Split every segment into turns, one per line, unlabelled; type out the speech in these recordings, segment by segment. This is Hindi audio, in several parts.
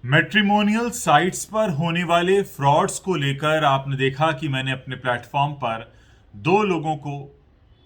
मैट्रिमोनियल साइट्स पर होने वाले फ्रॉड्स को लेकर आपने देखा कि मैंने अपने प्लेटफॉर्म पर दो लोगों को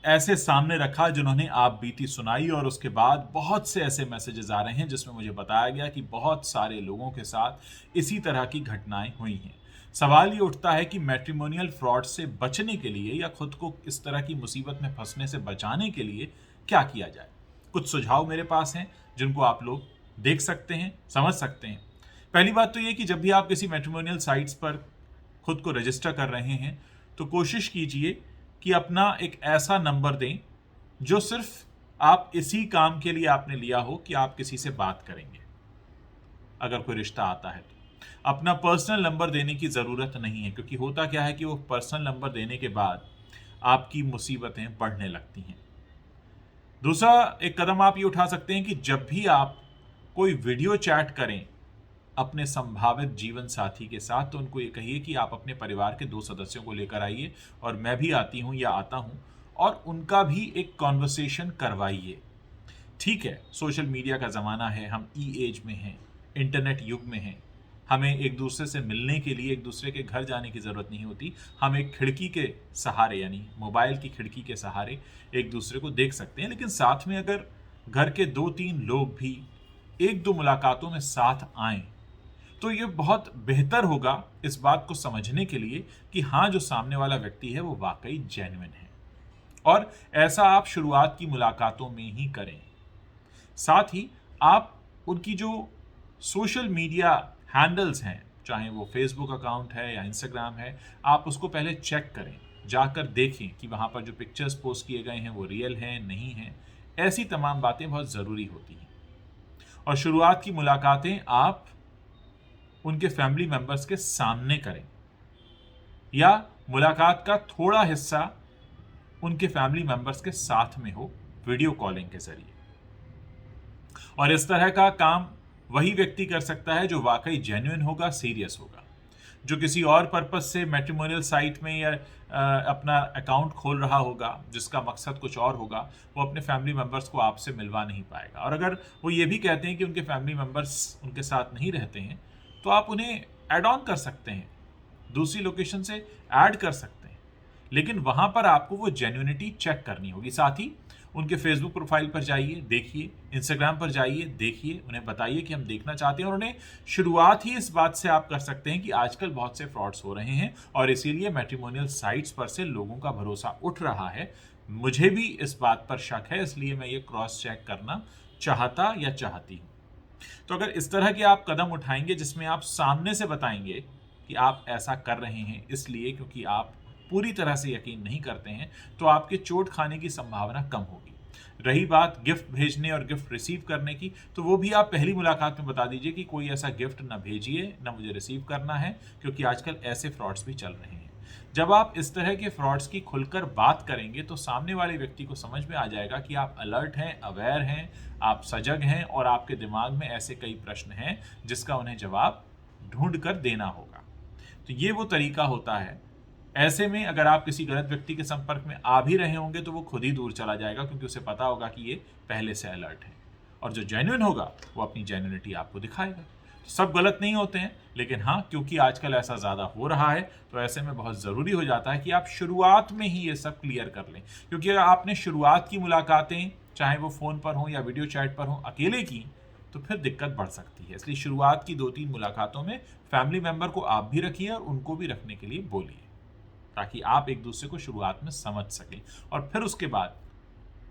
ऐसे सामने रखा जिन्होंने आप बीती सुनाई और उसके बाद बहुत से ऐसे मैसेजेस आ रहे हैं जिसमें मुझे बताया गया कि बहुत सारे लोगों के साथ इसी तरह की घटनाएं हुई हैं। सवाल ये उठता है कि मैट्रिमोनियल फ्रॉड से बचने के लिए या खुद को इस तरह की मुसीबत में फंसने से बचाने के लिए क्या किया जाए। कुछ सुझाव मेरे पास हैं जिनको आप लोग देख सकते हैं, समझ सकते हैं। पहली बात तो ये कि जब भी आप किसी मैट्रिमोनियल साइट्स पर खुद को रजिस्टर कर रहे हैं तो कोशिश कीजिए कि अपना एक ऐसा नंबर दें जो सिर्फ आप इसी काम के लिए आपने लिया हो कि आप किसी से बात करेंगे। अगर कोई रिश्ता आता है तो अपना पर्सनल नंबर देने की ज़रूरत नहीं है, क्योंकि होता क्या है कि वो पर्सनल नंबर देने के बाद आपकी मुसीबतें बढ़ने लगती हैं। दूसरा एक कदम आप ये उठा सकते हैं कि जब भी आप कोई वीडियो चैट करें अपने संभावित जीवन साथी के साथ तो उनको ये कहिए कि आप अपने परिवार के 2 सदस्यों को लेकर आइए और मैं भी आती हूँ या आता हूँ और उनका भी एक कॉन्वर्सेशन करवाइए। ठीक है, सोशल मीडिया का ज़माना है, हम एज में हैं, इंटरनेट युग में हैं, हमें एक दूसरे से मिलने के लिए एक दूसरे के घर जाने की ज़रूरत नहीं होती। हम एक खिड़की के सहारे यानी मोबाइल की खिड़की के सहारे एक दूसरे को देख सकते हैं। लेकिन साथ में अगर घर के 2-3 लोग भी 1-2 मुलाकातों में साथ आएँ तो ये बहुत बेहतर होगा इस बात को समझने के लिए कि हाँ, जो सामने वाला व्यक्ति है वो वाकई जेन्युइन है। और ऐसा आप शुरुआत की मुलाकातों में ही करें। साथ ही आप उनकी जो सोशल मीडिया हैंडल्स हैं, चाहे वो फेसबुक अकाउंट है या इंस्टाग्राम है, आप उसको पहले चेक करें, जाकर देखें कि वहाँ पर जो पिक्चर्स पोस्ट किए गए हैं वो रियल हैं नहीं हैं। ऐसी तमाम बातें बहुत ज़रूरी होती हैं। और शुरुआत की मुलाकातें आप उनके फैमिली मेंबर्स के सामने करें या मुलाकात का थोड़ा हिस्सा उनके फैमिली मेंबर्स के साथ में हो वीडियो कॉलिंग के जरिए। और इस तरह का काम वही व्यक्ति कर सकता है जो वाकई जेन्युइन होगा, सीरियस होगा। जो किसी और पर्पस से मैट्रिमोनियल साइट में या अपना अकाउंट खोल रहा होगा जिसका मकसद कुछ और होगा, वो अपने फैमिली मेंबर्स को आपसे मिलवा नहीं पाएगा। और अगर वो ये भी कहते हैं कि उनके फैमिली मेंबर्स उनके साथ नहीं रहते हैं तो आप उन्हें ऐड ऑन कर सकते हैं, दूसरी लोकेशन से ऐड कर सकते हैं। लेकिन वहाँ पर आपको वो जेन्युइनिटी चेक करनी होगी। साथ ही उनके फेसबुक प्रोफाइल पर जाइए, देखिए, इंस्टाग्राम पर जाइए, देखिए, उन्हें बताइए कि हम देखना चाहते हैं। और उन्हें शुरुआत ही इस बात से आप कर सकते हैं कि आजकल बहुत से फ्रॉड्स हो रहे हैं और इसीलिए मैट्रिमोनियल साइट्स पर से लोगों का भरोसा उठ रहा है। मुझे भी इस बात पर शक है, इसलिए मैं ये क्रॉस चेक करना चाहता या चाहती हूँ। तो अगर इस तरह के आप कदम उठाएंगे जिसमें आप सामने से बताएंगे कि आप ऐसा कर रहे हैं इसलिए क्योंकि आप पूरी तरह से यकीन नहीं करते हैं, तो आपके चोट खाने की संभावना कम होगी। रही बात गिफ्ट भेजने और गिफ्ट रिसीव करने की, तो वो भी आप पहली मुलाकात में बता दीजिए कि कोई ऐसा गिफ्ट ना भेजिए, ना मुझे रिसीव करना है, क्योंकि आजकल ऐसे फ्रॉड्स भी चल रहे हैं। जब आप इस तरह के फ्रॉड्स की खुलकर बात करेंगे तो सामने वाले व्यक्ति को समझ में आ जाएगा कि आप अलर्ट हैं, अवेयर हैं, आप सजग हैं और आपके दिमाग में ऐसे कई प्रश्न हैं जिसका उन्हें जवाब ढूंढ कर देना होगा। तो ये वो तरीका होता है। ऐसे में अगर आप किसी गलत व्यक्ति के संपर्क में आ भी रहे होंगे तो वो खुद ही दूर चला जाएगा, क्योंकि उसे पता होगा कि ये पहले से अलर्ट है। और जो जेन्युइन होगा वो अपनी जेन्युइनिटी आपको दिखाएगा। सब गलत नहीं होते हैं, लेकिन हाँ, क्योंकि आजकल ऐसा ज़्यादा हो रहा है तो ऐसे में बहुत ज़रूरी हो जाता है कि आप शुरुआत में ही ये सब क्लियर कर लें। क्योंकि अगर आपने शुरुआत की मुलाकातें, चाहे वो फ़ोन पर हों या वीडियो चैट पर हों, अकेले की, तो फिर दिक्कत बढ़ सकती है। इसलिए शुरुआत की 2-3 मुलाकातों में फैमिली मेंबर को आप भी रखिए और उनको भी रखने के लिए बोलिए, ताकि आप एक दूसरे को शुरुआत में समझ सकें। और फिर उसके बाद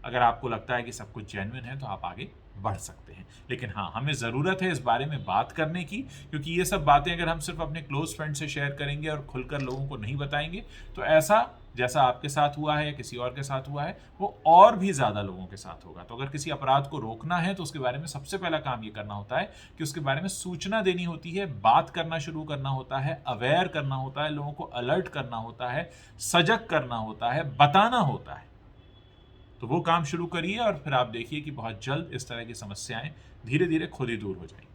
अगर आपको लगता है कि सब कुछ जेन्युइन है तो आप आगे बढ़ सकते हैं। लेकिन हाँ, हमें ज़रूरत है इस बारे में बात करने की, क्योंकि ये सब बातें अगर हम सिर्फ अपने क्लोज फ्रेंड से शेयर करेंगे और खुलकर लोगों को नहीं बताएंगे तो ऐसा जैसा आपके साथ हुआ है या किसी और के साथ हुआ है वो और भी ज़्यादा लोगों के साथ होगा। तो अगर किसी अपराध को रोकना है तो उसके बारे में सबसे पहला काम ये करना होता है कि उसके बारे में सूचना देनी होती है, बात करना शुरू करना होता है, अवेयर करना होता है, लोगों को अलर्ट करना होता है, सजग करना होता है, बताना होता है। तो वो काम शुरू करिए और फिर आप देखिए कि बहुत जल्द इस तरह की समस्याएं धीरे धीरे खुद ही दूर हो जाएंगी।